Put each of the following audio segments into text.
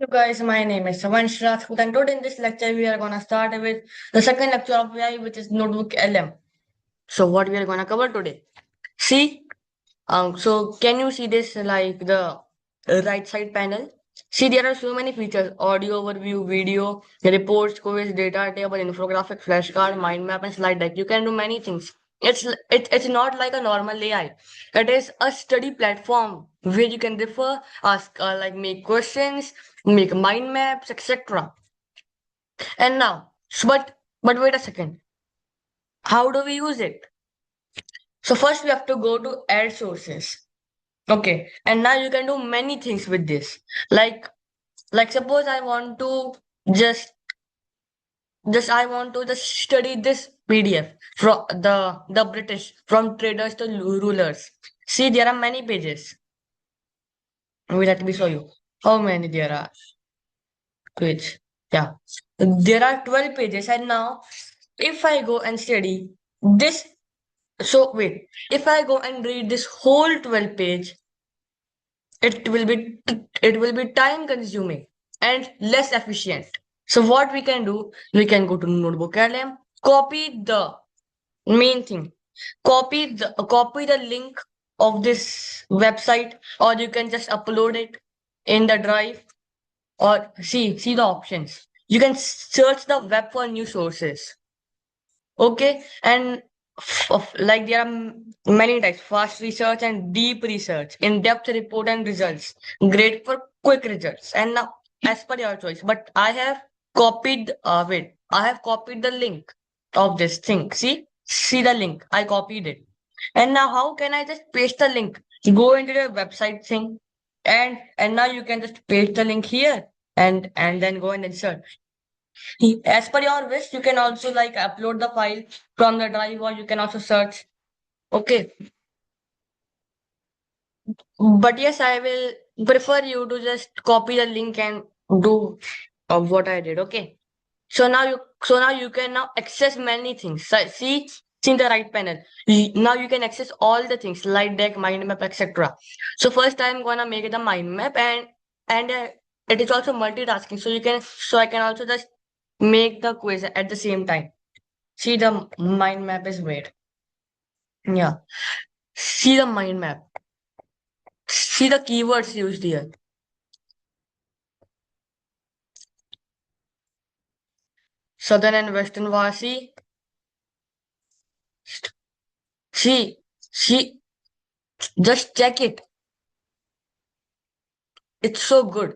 Hello guys, my name is Savansh Rajput and today in this lecture we are gonna start with the second lecture of AI, which is Notebook LM. So what we are gonna cover today? See, so can you see this like the right side panel? See, there are so many features: audio overview, video, reports, quiz, data table, infographic, flashcard, mind map, and slide deck. You can do many things. It's not like a normal AI. It is a study platform where you can refer, ask, like make questions, make mind maps, etc. And now, but wait a second. How do we use it? So first we have to go to add sources. Okay, and now you can do many things with this. Like suppose I want to just I want to just study this PDF from the British from traders to rulers. See, there are many pages. Let me show you how many there are. Page. Yeah, there are 12 pages, and now if I go and study this, so wait, if I go and read this whole 12 page, it will be time consuming and less efficient. So what we can do, we can go to NotebookLM, copy the main thing, copy the link of this website, or you can just upload it in the drive, or see the options. You can search the web for new sources. Okay, and like there are many types: fast research and deep research, in-depth report and results, great for quick results. And now, as per your choice, but I have copied. Wait, I have copied the link of this thing. See the link. I copied it. And now, how can I just paste the link? Go into the website thing, and now you can just paste the link here, and then go and insert. As per your wish, you can also like upload the file from the drive, or you can also search. Okay. But yes, I will prefer you to just copy the link and do what I did. Okay. So now you can now access many things. See in the right panel. Now you can access all the things: slide deck, mind map, etc. So first I'm gonna make the mind map, and it is also multitasking. So I can also just make the quiz at the same time. See, the mind map is made. Yeah. See the mind map. See the keywords used here. Southern and Western Vasi. See, see, just check it. It's so good.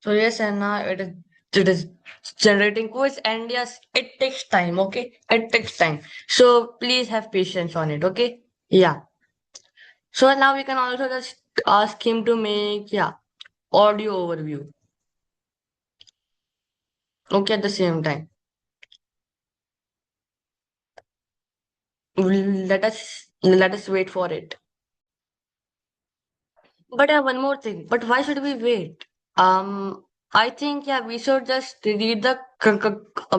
So yes, and now it is generating quiz, and yes, it takes time. Okay, it takes time. So please have patience on it. Okay. Yeah. So now we can also just ask him to make audio overview. Okay, at the same time. Let us wait for it. But one more thing. But why should we wait? I think we should just read the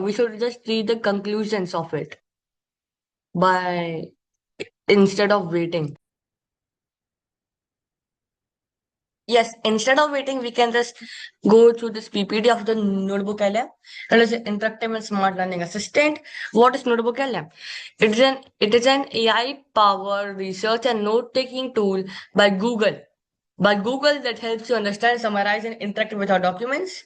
we should just read the conclusions of it by instead of waiting. Yes, instead of waiting, we can just go through this PPT of the Notebook LM. It is an interactive and smart learning assistant. What is Notebook LM? It is an AI powered research and note taking tool by Google. By Google that helps you understand, summarize, and interact with our documents.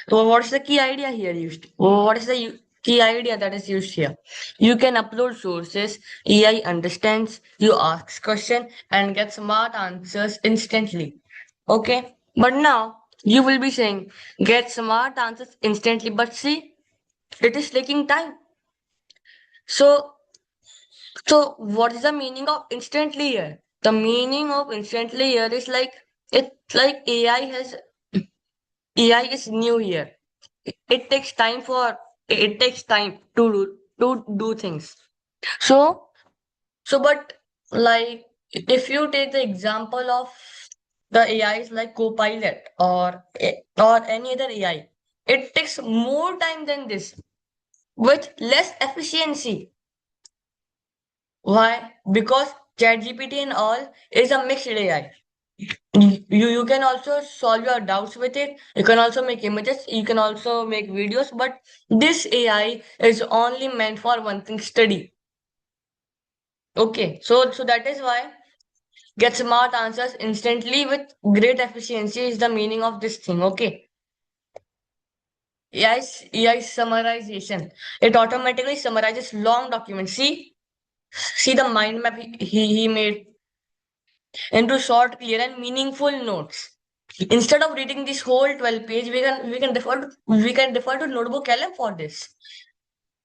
So, what's the key idea here used? What is the key idea that is used here? You can upload sources, AI understands, you ask question, and get smart answers instantly. Okay, but now you will be saying, get smart answers instantly, but see, it is taking time. So, so what is the meaning of instantly here? The meaning of instantly here is like it's like AI is new here. It takes time to do things. So but like if you take the example of the AIs like Copilot or any other AI, it takes more time than this with less efficiency. Why? Because ChatGPT and all is a mixed AI. You can also solve your doubts with it. You can also make images. You can also make videos. But this AI is only meant for one thing: study. Okay, so that is why get smart answers instantly with great efficiency is the meaning of this thing. Okay, AI summarization. It automatically summarizes long documents. See the mind map he made into short, clear, and meaningful notes. Instead of reading this whole 12 page, we can defer to Notebook LM for this.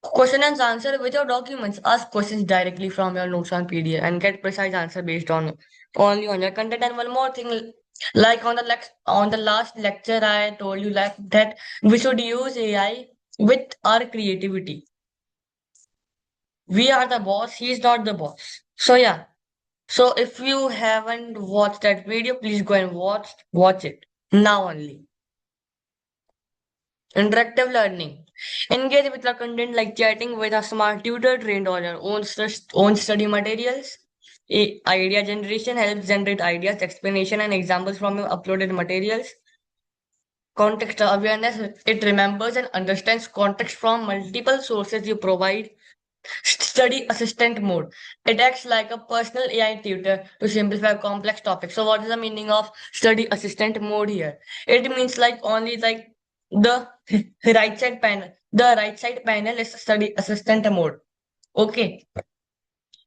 Question and answer with your documents. Ask questions directly from your notes on PDF and get precise answer based on only on your content. And one more thing, like on the last lecture, I told you like that we should use AI with our creativity. We are the boss. He is not the boss. So yeah. So if you haven't watched that video, please go and watch it now only. Interactive learning. Engage with the content like chatting with a smart tutor trained on your own study materials. Idea generation helps generate ideas, explanation, and examples from your uploaded materials. Context awareness. It remembers and understands context from multiple sources you provide. Study assistant mode. It acts like a personal AI tutor to simplify complex topics. So what is the meaning of study assistant mode here? It means like only like the right side panel. The right side panel is study assistant mode. Okay.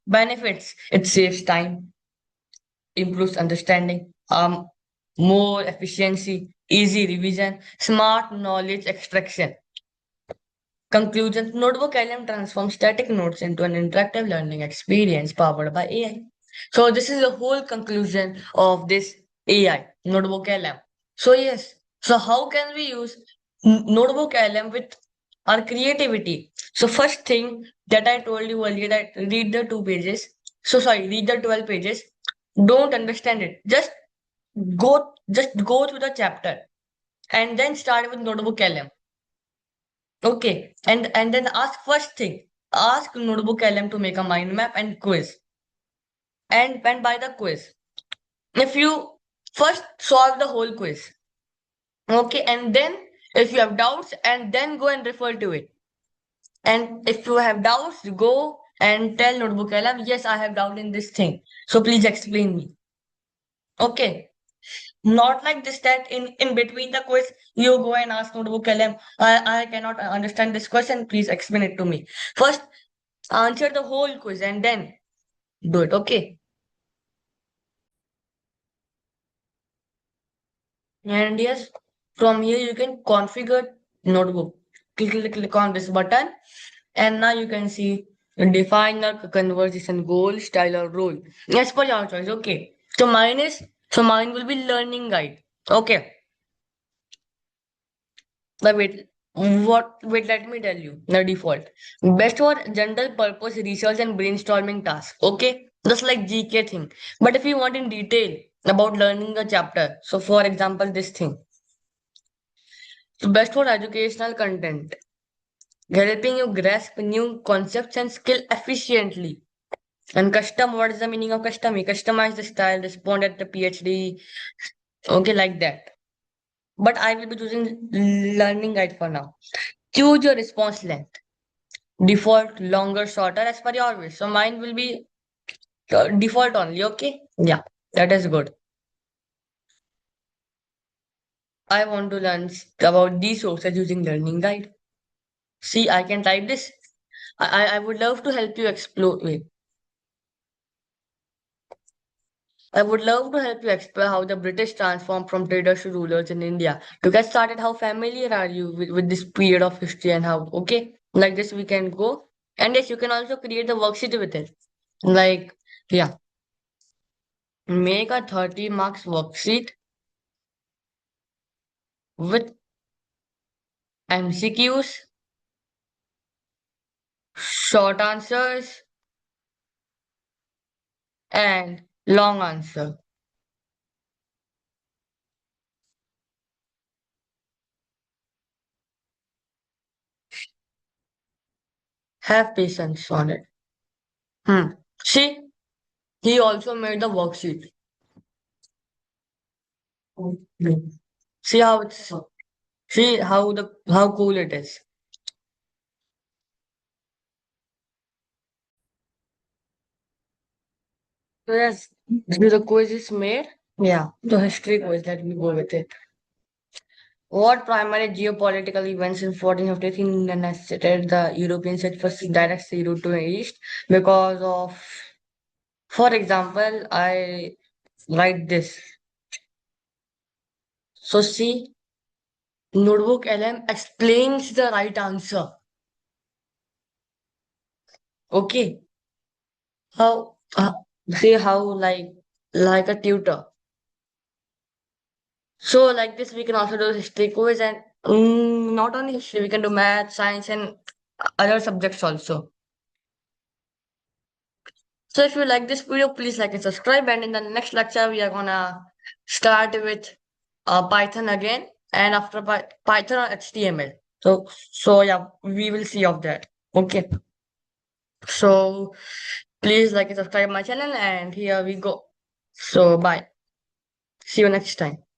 Benefits. It saves time, improves understanding, more efficiency, easy revision, smart knowledge extraction. Conclusion. Notebook LM transforms static notes into an interactive learning experience powered by AI. So this is the whole conclusion of this AI, Notebook LM. So yes, so how can we use Notebook LM with our creativity? So first thing that I told you earlier that read the 2 pages. So sorry, read the 12 pages. Don't understand it. Just go through the chapter and then start with Notebook LM. Okay, and then ask first thing. Ask Notebook LM to make a mind map and quiz. And by the quiz, if you first solve the whole quiz, okay, and then if you have doubts, and then go and refer to it. And if you have doubts, go and tell Notebook LM, yes, I have doubt in this thing. So please explain me. Okay. Not like this that in between the quiz you go and ask Notebook LM, I cannot understand this question. Please explain it to me. First answer the whole quiz and then do it. Okay. And yes, from here you can configure notebook. Click on this button and now you can see define a conversation goal, style or role. As per your choice. Okay. So mine will be learning guide. Okay. But wait, let me tell you the default. Best for general purpose research and brainstorming tasks. Okay. Just like GK thing. But if you want in detail about learning a chapter, so for example, this thing. So best for educational content, helping you grasp new concepts and skill efficiently. And custom, what is the meaning of custom? You customize the style, respond at the PhD, okay, like that. But I will be choosing learning guide for now. Choose your response length. Default, longer, shorter, as per your wish. So mine will be default only, okay? Yeah, that is good. I want to learn about these sources using learning guide. See, I can type this. I would love to help you explore. Wait, I would love to help you explore how the British transformed from traders to rulers in India. To get started, how familiar are you with this period of history and how, okay? Like this, we can go. And yes, you can also create a worksheet with it. Like, yeah, make a 30 marks worksheet with MCQs, short answers, and long answer. Have patience on it. Hmm. See? He also made the worksheet. See how it's see how cool it is. So yes, the quiz is made. Yeah, the history quiz. Let me go with it. What primary geopolitical events in 1453 necessitated the Europeans at first direct sea route to the east? Because of, for example, I write this. So see, Notebook LM explains the right answer. Okay, how see how like a tutor. So like this, we can also do history quiz and not only history, we can do math, science, and other subjects also. So if you like this video, please like and subscribe. And in the next lecture, we are gonna start with Python again, and after Python or HTML. So yeah, we will see of that. Okay. So please like and subscribe my channel, and here we go. So bye. See you next time.